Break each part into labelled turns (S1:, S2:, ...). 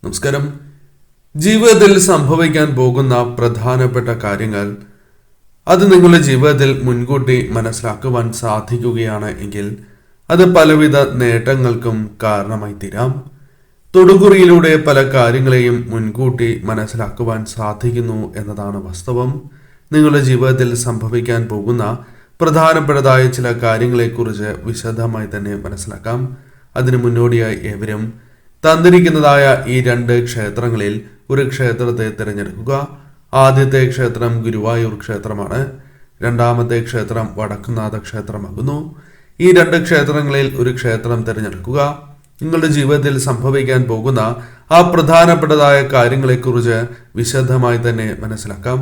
S1: നമസ്കാരം. ജീവിതത്തിൽ സംഭവിക്കാൻ പോകുന്ന പ്രധാനപ്പെട്ട കാര്യങ്ങൾ അത് നിങ്ങളുടെ ജീവിതത്തിൽ മുൻകൂട്ടി മനസ്സിലാക്കുവാൻ സാധിക്കുകയാണ് എങ്കിൽ അത് പലവിധ നേട്ടങ്ങൾക്കും കാരണമായി തീരാം. തൊടുകുറിയിലൂടെ പല കാര്യങ്ങളെയും മുൻകൂട്ടി മനസ്സിലാക്കുവാൻ സാധിക്കുന്നു എന്നതാണ് വാസ്തവം. നിങ്ങളുടെ ജീവിതത്തിൽ സംഭവിക്കാൻ പോകുന്ന പ്രധാനപ്പെട്ടതായ ചില കാര്യങ്ങളെക്കുറിച്ച് വിശദമായി തന്നെ മനസ്സിലാക്കാം. അതിനു മുന്നോടിയായി ഏവരും തന്നിരിക്കുന്നതായ ഈ 2 ക്ഷേത്രങ്ങളിൽ ഒരു ക്ഷേത്രത്തെ തിരഞ്ഞെടുക്കുക. ആദ്യത്തെ ക്ഷേത്രം ഗുരുവായൂർ ക്ഷേത്രമാണ്. രണ്ടാമത്തെ ക്ഷേത്രം വടക്കുംനാഥ ക്ഷേത്രമാകുന്നു. ഈ 2 ക്ഷേത്രങ്ങളിൽ ഒരു ക്ഷേത്രം തിരഞ്ഞെടുക്കുക. നിങ്ങളുടെ ജീവിതത്തിൽ സംഭവിക്കാൻ പോകുന്ന ആ പ്രധാനപ്പെട്ടതായ കാര്യങ്ങളെക്കുറിച്ച് വിശദമായി തന്നെ മനസ്സിലാക്കാം.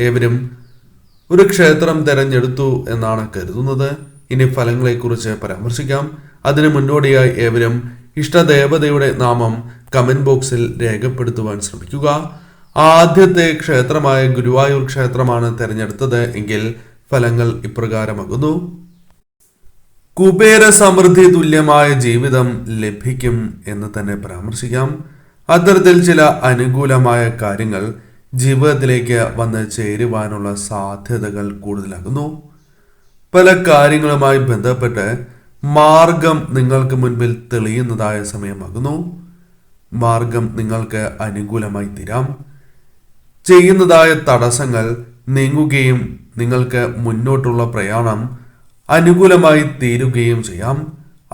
S1: ഏവരും ഒരു ക്ഷേത്രം തിരഞ്ഞെടുത്തു എന്നാണ് കരുതുന്നത്. ഇനി ഫലങ്ങളെക്കുറിച്ച് പരാമർശിക്കാം. അതിനു മുന്നോടിയായി ഏവരും ഇഷ്ടദേവതയുടെ നാമം കമന്റ് ബോക്സിൽ രേഖപ്പെടുത്തുവാൻ ശ്രമിക്കുക. ആദ്യത്തെ ക്ഷേത്രമായ ഗുരുവായൂർ ക്ഷേത്രമാണ് തിരഞ്ഞെടുത്തത് എങ്കിൽ ഫലങ്ങൾ ഇപ്രകാരമാകുന്നു. കുബേര സമൃദ്ധി തുല്യമായ ജീവിതം ലഭിക്കും എന്ന് തന്നെ പരാമർശിക്കാം. അത്തരത്തിൽ ചില അനുകൂലമായ കാര്യങ്ങൾ ജീവിതത്തിലേക്ക് വന്ന് ചേരുവാനുള്ള സാധ്യതകൾ കൂടുതലാകുന്നു. പല കാര്യങ്ങളുമായി ബന്ധപ്പെട്ട് മാർഗം നിങ്ങൾക്ക് മുൻപിൽ തെളിയുന്നതായ സമയമാകുന്നു. മാർഗം നിങ്ങൾക്ക് അനുകൂലമായി തീരാം. ചെയ്യുന്നതായ തടസ്സങ്ങൾ നീങ്ങുകയും നിങ്ങൾക്ക് മുന്നോട്ടുള്ള പ്രയാണം അനുകൂലമായി തീരുകയും ചെയ്യാം.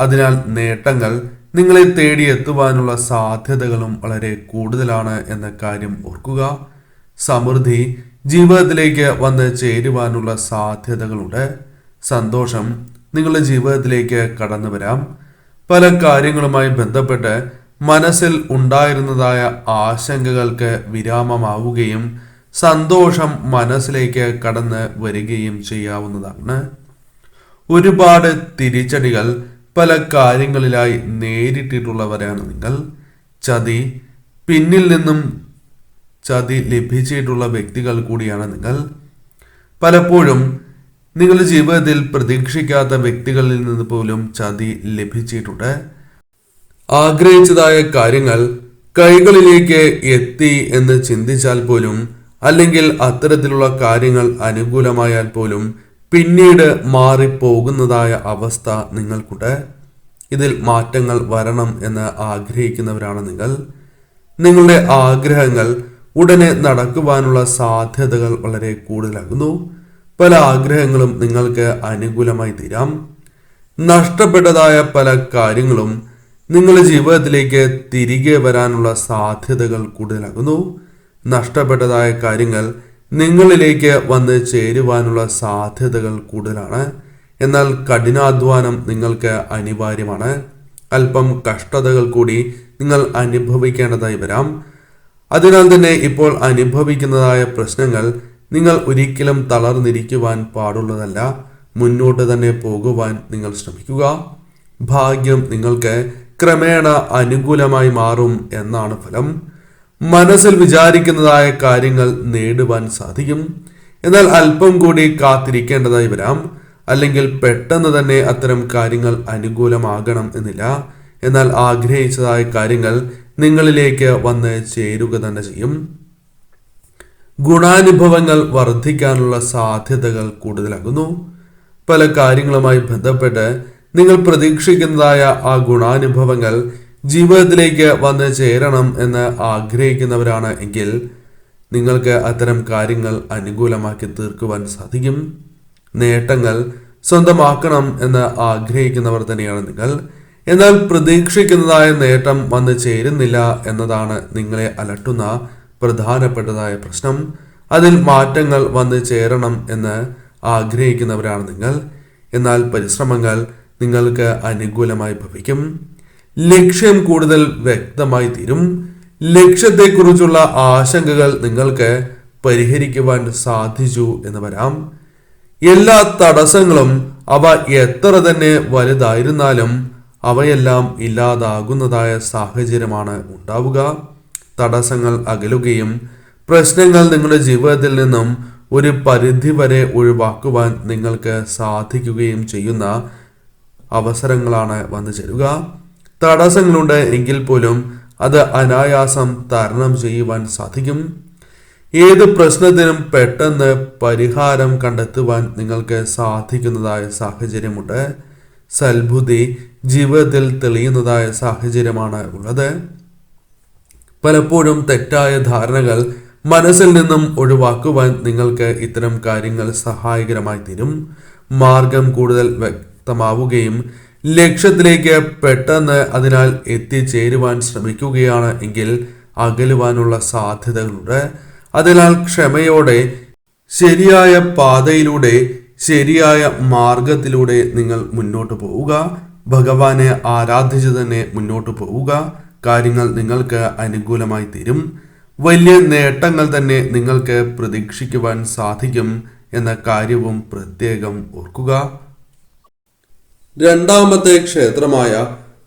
S1: അതിനാൽ നേട്ടങ്ങൾ നിങ്ങളെ തേടിയെത്തുവാനുള്ള സാധ്യതകളും വളരെ കൂടുതലാണ് എന്ന കാര്യം ഓർക്കുക. സമൃദ്ധി ജീവിതത്തിലേക്ക് വന്ന് ചേരുവാനുള്ള സാധ്യതകളുണ്ട്. സന്തോഷം നിങ്ങളുടെ ജീവിതത്തിലേക്ക് കടന്നു വരാം. പല കാര്യങ്ങളുമായി ബന്ധപ്പെട്ട് മനസ്സിൽ ഉണ്ടായിരുന്നതായ ആശങ്കകൾക്ക് വിരാമമാവുകയും സന്തോഷം മനസ്സിലേക്ക് കടന്ന് വരികയും ചെയ്യാവുന്നതാണ്. ഒരുപാട് തിരിച്ചടികൾ പല കാര്യങ്ങളിലായി നേരിട്ടിട്ടുള്ളവരാണ് നിങ്ങൾ. പിന്നിൽ നിന്നും ചതി ലഭിച്ചിട്ടുള്ള വ്യക്തികൾ കൂടിയാണ് നിങ്ങൾ. പലപ്പോഴും നിങ്ങളുടെ ജീവിതത്തിൽ പ്രതീക്ഷിക്കാത്ത വ്യക്തികളിൽ നിന്ന് പോലും ചതി ലഭിച്ചിട്ടുണ്ട്. ആഗ്രഹിച്ചതായ കാര്യങ്ങൾ കൈകളിലേക്ക് എത്തി എന്ന് ചിന്തിച്ചാൽ പോലും, അല്ലെങ്കിൽ അത്തരത്തിലുള്ള കാര്യങ്ങൾ അനുകൂലമായാൽ പോലും പിന്നീട് മാറിപ്പോകുന്നതായ അവസ്ഥ നിങ്ങൾക്കുണ്ട്. ഇതിൽ മാറ്റങ്ങൾ വരണം എന്ന് ആഗ്രഹിക്കുന്നവരാണ് നിങ്ങൾ. നിങ്ങളുടെ ആഗ്രഹങ്ങൾ ഉടനെ നടക്കുവാനുള്ള സാധ്യതകൾ വളരെ കൂടുതലാകുന്നു. പല ആഗ്രഹങ്ങളും നിങ്ങൾക്ക് അനുകൂലമായി തീരാം. നഷ്ടപ്പെട്ടതായ പല കാര്യങ്ങളും നിങ്ങളുടെ ജീവിതത്തിലേക്ക് തിരികെ വരാനുള്ള സാധ്യതകൾ കൂടുതലാകുന്നു. നഷ്ടപ്പെട്ടതായ കാര്യങ്ങൾ നിങ്ങളിലേക്ക് വന്ന് ചേരുവാനുള്ള സാധ്യതകൾ കൂടുതലാണ്. എന്നാൽ കഠിനാധ്വാനം നിങ്ങൾക്ക് അനിവാര്യമാണ്. അല്പം കഷ്ടതകൾ കൂടി നിങ്ങൾ അനുഭവിക്കേണ്ടതായി വരാം. അതിനാൽ തന്നെ ഇപ്പോൾ അനുഭവിക്കുന്നതായ പ്രശ്നങ്ങൾ നിങ്ങൾ ഒരിക്കലും തളർന്നിരിക്കുവാൻ പാടുള്ളതല്ല. മുന്നോട്ട് തന്നെ പോകുവാൻ നിങ്ങൾ ശ്രമിക്കുക. ഭാഗ്യം നിങ്ങൾക്ക് ക്രമേണ അനുകൂലമായി മാറും എന്നാണ് ഫലം. മനസ്സിൽ വിചാരിക്കുന്നതായ കാര്യങ്ങൾ നേടുവാൻ സാധിക്കും. എന്നാൽ അല്പം കൂടി കാത്തിരിക്കേണ്ടതായി വരാം. അല്ലെങ്കിൽ പെട്ടെന്ന് തന്നെ അത്തരം കാര്യങ്ങൾ അനുകൂലമാകണം എന്നില്ല. എന്നാൽ ആഗ്രഹിച്ചതായ കാര്യങ്ങൾ നിങ്ങളിലേക്ക് വന്ന് ചേരുക തന്നെ ചെയ്യും. ഗുണാനുഭവങ്ങൾ വർദ്ധിക്കാനുള്ള സാധ്യതകൾ കൂടുതലാകുന്നു. പല കാര്യങ്ങളുമായി ബന്ധപ്പെട്ട് നിങ്ങൾ പ്രതീക്ഷിക്കുന്നതായ ആ ഗുണാനുഭവങ്ങൾ ജീവിതത്തിലേക്ക് വന്ന് ചേരണം എന്ന് ആഗ്രഹിക്കുന്നവരാണ് എങ്കിൽ നിങ്ങൾക്ക് അത്തരം കാര്യങ്ങൾ അനുകൂലമാക്കി തീർക്കുവാൻ സാധിക്കും. നേട്ടങ്ങൾ സ്വന്തമാക്കണം എന്ന് ആഗ്രഹിക്കുന്നവർ തന്നെയാണ് നിങ്ങൾ. എന്നാൽ പ്രതീക്ഷിക്കുന്നതായ നേട്ടം വന്ന് ചേരുന്നില്ല എന്നതാണ് നിങ്ങളെ അലട്ടുന്ന പ്രധാനപ്പെട്ടതായ പ്രശ്നം. അതിൽ മാറ്റങ്ങൾ വന്ന് ചേരണം എന്ന് ആഗ്രഹിക്കുന്നവരാണ് നിങ്ങൾ. എന്നാൽ പരിശ്രമങ്ങൾ നിങ്ങൾക്ക് അനുകൂലമായി ഭവിക്കും. ലക്ഷ്യം കൂടുതൽ വ്യക്തമായി തീരും. ലക്ഷ്യത്തെക്കുറിച്ചുള്ള ആശങ്കകൾ നിങ്ങൾക്ക് പരിഹരിക്കുവാൻ സാധിച്ചു എന്ന് വരാം. എല്ലാ തടസ്സങ്ങളും അവ എത്ര തന്നെ വലുതായിരുന്നാലും അവയെല്ലാം ഇല്ലാതാകുന്നതായ സാഹചര്യമാണ് ഉണ്ടാവുക. തടസ്സങ്ങൾ അകലുകയും പ്രശ്നങ്ങൾ നിങ്ങളുടെ ജീവിതത്തിൽ നിന്നും ഒരു പരിധി വരെ ഒഴിവാക്കുവാൻ നിങ്ങൾക്ക് സാധിക്കുകയും ചെയ്യുന്ന അവസരങ്ങളാണ് വന്നു ചേരുക. തടസ്സങ്ങളുണ്ട് എങ്കിൽ പോലും അത് അനായാസം തരണം ചെയ്യുവാൻ സാധിക്കും. ഏത് പ്രശ്നത്തിനും പെട്ടെന്ന് പരിഹാരം കണ്ടെത്തുവാൻ നിങ്ങൾക്ക് സാധിക്കുന്നതായ സാഹചര്യമുണ്ട്. സൽബുദ്ധി ജീവിതത്തിൽ തെളിയുന്നതായ സാഹചര്യമാണ് ഉള്ളത്. പലപ്പോഴും തെറ്റായ ധാരണകൾ മനസ്സിൽ നിന്നും ഒഴിവാക്കുവാൻ നിങ്ങൾക്ക് ഇത്തരം കാര്യങ്ങൾ സഹായകരമായി തീരും. മാർഗം കൂടുതൽ വ്യക്തമാവുകയും ലക്ഷ്യത്തിലേക്ക് പെട്ടെന്ന് അതിനാൽ എത്തിച്ചേരുവാൻ ശ്രമിക്കുകയാണ് എങ്കിൽ അകലുവാനുള്ള സാധ്യതകളുണ്ട്. അതിനാൽ ക്ഷമയോടെ ശരിയായ പാതയിലൂടെ ശരിയായ മാർഗത്തിലൂടെ നിങ്ങൾ മുന്നോട്ട് പോവുക. ഭഗവാനെ ആരാധിച്ചു തന്നെ മുന്നോട്ട് പോവുക. കാര്യങ്ങൾ നിങ്ങൾക്ക് അനുകൂലമായി തീരും. വലിയ നേട്ടങ്ങൾ തന്നെ നിങ്ങൾക്ക് പ്രതീക്ഷിക്കുവാൻ സാധിക്കും എന്ന കാര്യവും പ്രത്യേകം ഓർക്കുക. രണ്ടാമത്തെ ക്ഷേത്രമായ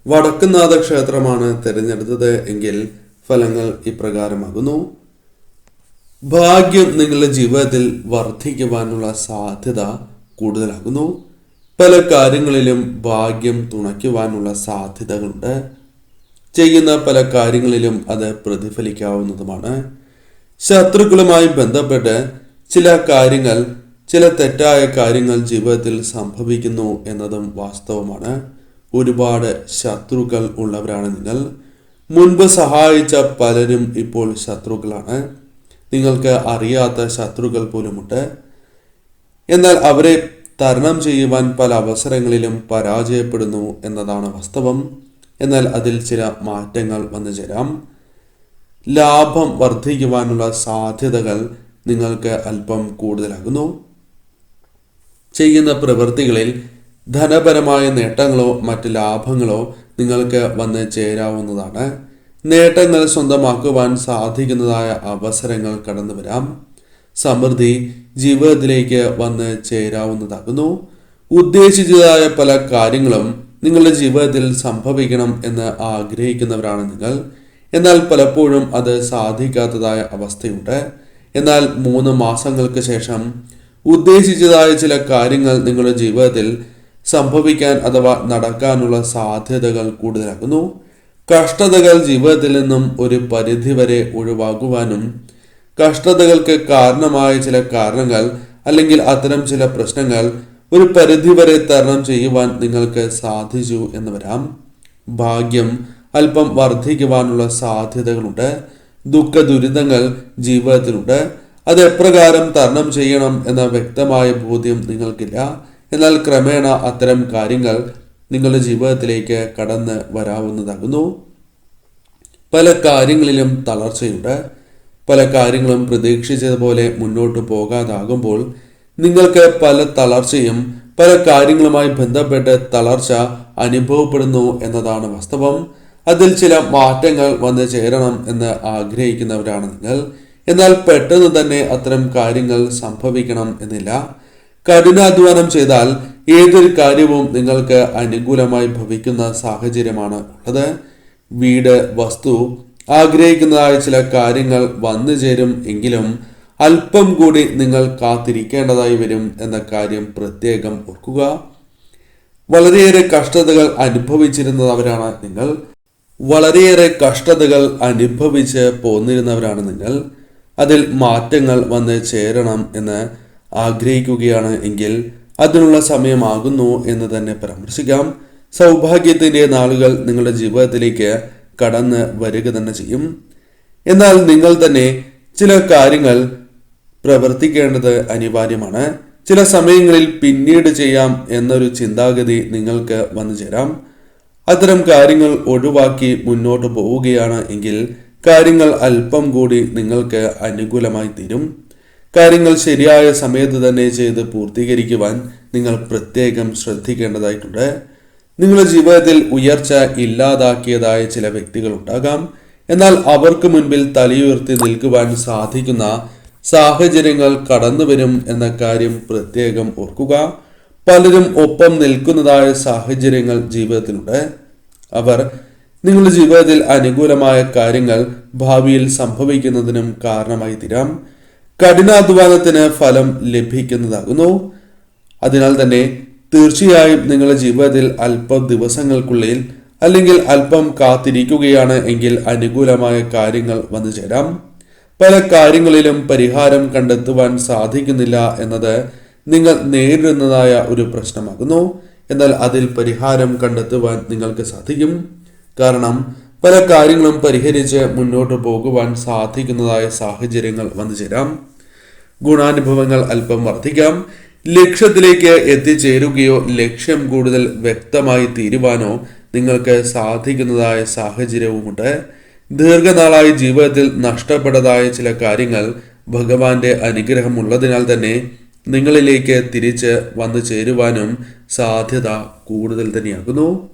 S1: വടക്കുംനാഥ ക്ഷേത്രമാണ് തിരഞ്ഞെടുത്തത് എങ്കിൽ ഫലങ്ങൾ ഇപ്രകാരമാകുന്നു. ഭാഗ്യം നിങ്ങളുടെ ജീവിതത്തിൽ വർദ്ധിക്കുവാനുള്ള സാധ്യത കൂടുതലാകുന്നു. പല കാര്യങ്ങളിലും ഭാഗ്യം തുണയ്ക്കുവാനുള്ള സാധ്യതകളുണ്ട്. ചെയ്യുന്ന പല കാര്യങ്ങളിലും അത് പ്രതിഫലിക്കാവുന്നതുമാണ്. ശത്രുക്കളുമായി ബന്ധപ്പെട്ട് ചില തെറ്റായ കാര്യങ്ങൾ ജീവിതത്തിൽ സംഭവിക്കുന്നു എന്നതും വാസ്തവമാണ്. ഒരുപാട് ശത്രുക്കൾ ഉള്ളവരാണ് നിങ്ങൾ. മുൻപ് സഹായിച്ച പലരും ഇപ്പോൾ ശത്രുക്കളാണ്. നിങ്ങൾക്ക് അറിയാത്ത ശത്രുക്കൾ പോലുമുണ്ട്. എന്നാൽ അവരെ തരണം ചെയ്യുവാൻ പല അവസരങ്ങളിലും പരാജയപ്പെടുന്നു എന്നതാണ് വാസ്തവം. എന്നാൽ അതിൽ ചില മാറ്റങ്ങൾ വന്നു ചേരാം. ലാഭം വർദ്ധിക്കുവാനുള്ള സാധ്യതകൾ നിങ്ങൾക്ക് അല്പം കൂടുതലാകുന്നു. ചെയ്യുന്ന പ്രവൃത്തികളിൽ ധനപരമായ നേട്ടങ്ങളോ മറ്റ് ലാഭങ്ങളോ നിങ്ങൾക്ക് വന്ന് ചേരാവുന്നതാണ്. നേട്ടങ്ങൾ സ്വന്തമാക്കുവാൻ സാധിക്കുന്നതായ അവസരങ്ങൾ കടന്നു വരാം. സമൃദ്ധി ജീവിതത്തിലേക്ക് വന്ന് ചേരാവുന്നതാകുന്നു. ഉദ്ദേശിച്ചതായ പല കാര്യങ്ങളും നിങ്ങളുടെ ജീവിതത്തിൽ സംഭവിക്കണം എന്ന് ആഗ്രഹിക്കുന്നവരാണ് നിങ്ങൾ. എന്നാൽ പലപ്പോഴും അത് സാധിക്കാത്തതായ അവസ്ഥയുണ്ട്. എന്നാൽ 3 മാസങ്ങൾക്ക് ശേഷം ഉദ്ദേശിച്ചതായ ചില കാര്യങ്ങൾ നിങ്ങളുടെ ജീവിതത്തിൽ സംഭവിക്കാൻ അഥവാ നടക്കാനുള്ള സാധ്യതകൾ കൂടുതലാകുന്നു. കഷ്ടതകൾ ജീവിതത്തിൽ നിന്നും ഒരു പരിധിവരെ ഒഴിവാക്കുവാനും കഷ്ടതകൾക്ക് കാരണമായ ചില കാരണങ്ങൾ അല്ലെങ്കിൽ അത്തരം ചില പ്രശ്നങ്ങൾ ഒരു പരിധിവരെ തരണം ചെയ്യുവാൻ നിങ്ങൾക്ക് സാധിച്ചു എന്ന് വരാം. ഭാഗ്യം അല്പം വർദ്ധിക്കുവാനുള്ള സാധ്യതകളുണ്ട്. ദുഃഖ ദുരിതങ്ങൾ ജീവിതത്തിലുണ്ട്. അത് എപ്രകാരം തരണം ചെയ്യണം എന്ന വ്യക്തമായ ബോധ്യം നിങ്ങൾക്കില്ല. എന്നാൽ ക്രമേണ അത്തരം കാര്യങ്ങൾ നിങ്ങളുടെ ജീവിതത്തിലേക്ക് കടന്ന് വരാവുന്നതാകുന്നു. പല കാര്യങ്ങളിലും തളർച്ചയുണ്ട്. പല കാര്യങ്ങളും പ്രതീക്ഷിച്ചതുപോലെ മുന്നോട്ട് പോകാതാകുമ്പോൾ നിങ്ങൾക്ക് പല തളർച്ചയും പല കാര്യങ്ങളുമായി ബന്ധപ്പെട്ട് തളർച്ച അനുഭവപ്പെടുന്നു എന്നതാണ് വാസ്തവം. അതിൽ ചില മാറ്റങ്ങൾ വന്ന് ചേരണം എന്ന് ആഗ്രഹിക്കുന്നവരാണ് നിങ്ങൾ. എന്നാൽ പെട്ടെന്ന് തന്നെ അത്തരം കാര്യങ്ങൾ സംഭവിക്കണം എന്നില്ല. കഠിനാധ്വാനം ചെയ്താൽ ഏതൊരു കാര്യവും നിങ്ങൾക്ക് അനുകൂലമായി ഭവിക്കുന്ന സാഹചര്യമാണ് ഉള്ളത്. വീട്, വസ്തു, ആഗ്രഹിക്കുന്നതായ ചില കാര്യങ്ങൾ വന്നു ചേരും എങ്കിലും അല്പം കൂടി നിങ്ങൾ കാത്തിരിക്കേണ്ടതായി വരും എന്ന കാര്യം പ്രത്യേകം ഓർക്കുക. വളരെയേറെ കഷ്ടതകൾ അനുഭവിച്ചിരുന്നവരാണ് നിങ്ങൾ. വളരെയേറെ കഷ്ടതകൾ അനുഭവിച്ച് പോന്നിരുന്നവരാണ് നിങ്ങൾ. അതിൽ മാറ്റങ്ങൾ വന്ന് ചേരണം എന്ന് ആഗ്രഹിക്കുകയാണ് എങ്കിൽ അതിനുള്ള സമയമാകുന്നു എന്ന് തന്നെ പരാമർശിക്കാം. സൗഭാഗ്യത്തിന്റെ നാളുകൾ നിങ്ങളുടെ ജീവിതത്തിലേക്ക് കടന്ന് വരിക തന്നെ ചെയ്യും. എന്നാൽ നിങ്ങൾ തന്നെ ചില കാര്യങ്ങൾ പ്രവർത്തിക്കേണ്ടത് അനിവാര്യമാണ്. ചില സമയങ്ങളിൽ പിന്നീട് ചെയ്യാം എന്നൊരു ചിന്താഗതി നിങ്ങൾക്ക് വന്നു ചേരാം. അത്തരം കാര്യങ്ങൾ ഒഴിവാക്കി മുന്നോട്ട് പോവുകയാണ് എങ്കിൽ കാര്യങ്ങൾ അല്പം കൂടി നിങ്ങൾക്ക് അനുകൂലമായി തീരും. കാര്യങ്ങൾ ശരിയായ സമയത്ത് തന്നെ ചെയ്ത് പൂർത്തീകരിക്കുവാൻ നിങ്ങൾ പ്രത്യേകം ശ്രദ്ധിക്കേണ്ടതായിട്ടുണ്ട്. നിങ്ങളുടെ ജീവിതത്തിൽ ഉയർച്ച ഇല്ലാതാക്കിയതായ ചില വ്യക്തികൾ ഉണ്ടാകാം. എന്നാൽ അവർക്ക് മുൻപിൽ തലയുയർത്തി നിൽക്കുവാൻ സാധിക്കുന്ന സാഹചര്യങ്ങൾ കടന്നു വരും എന്ന കാര്യം പ്രത്യേകം ഓർക്കുക. പലരും ഒപ്പം നിൽക്കുന്നതായ സാഹചര്യങ്ങൾ ജീവിതത്തിലുണ്ട്. അവർ നിങ്ങളുടെ ജീവിതത്തിൽ അനുകൂലമായ കാര്യങ്ങൾ ഭാവിയിൽ സംഭവിക്കുന്നതിനും കാരണമായി തീരാം. കഠിനാധ്വാനത്തിന് ഫലം ലഭിക്കുന്നതാകുന്നു. അതിനാൽ തന്നെ തീർച്ചയായും നിങ്ങളുടെ ജീവിതത്തിൽ അല്പം ദിവസങ്ങൾക്കുള്ളിൽ അല്ലെങ്കിൽ അല്പം കാത്തിരിക്കുകയാണ് എങ്കിൽ അനുകൂലമായ കാര്യങ്ങൾ വന്നു ചേരാം. പല കാര്യങ്ങളിലും പരിഹാരം കണ്ടെത്തുവാൻ സാധിക്കുന്നില്ല എന്നത് നിങ്ങൾ നേരിടുന്നതായ ഒരു പ്രശ്നമാകുന്നു. എന്നാൽ അതിൽ പരിഹാരം കണ്ടെത്തുവാൻ നിങ്ങൾക്ക് സാധിക്കും. കാരണം പല കാര്യങ്ങളും പരിഹരിച്ച് മുന്നോട്ട് പോകുവാൻ സാധിക്കുന്നതായ സാഹചര്യങ്ങൾ വന്നു ചേരാം. ഗുണാനുഭവങ്ങൾ അല്പം വർദ്ധിക്കാം. ലക്ഷ്യത്തിലേക്ക് എത്തിച്ചേരുകയോ ലക്ഷ്യം കൂടുതൽ വ്യക്തമായി തീരുവാനോ നിങ്ങൾക്ക് സാധിക്കുന്നതായ സാഹചര്യവുമുണ്ട്. ദീർഘനാളായി ജീവിതത്തിൽ നഷ്ടപ്പെട്ടതായ ചില കാര്യങ്ങൾ ഭഗവാന്റെ അനുഗ്രഹമുള്ളതിനാൽ തന്നെ നിങ്ങളിലേക്ക് തിരിച്ച് വന്നു ചേരുവാനും സാധ്യത കൂടുതൽ തന്നെയാകുന്നു.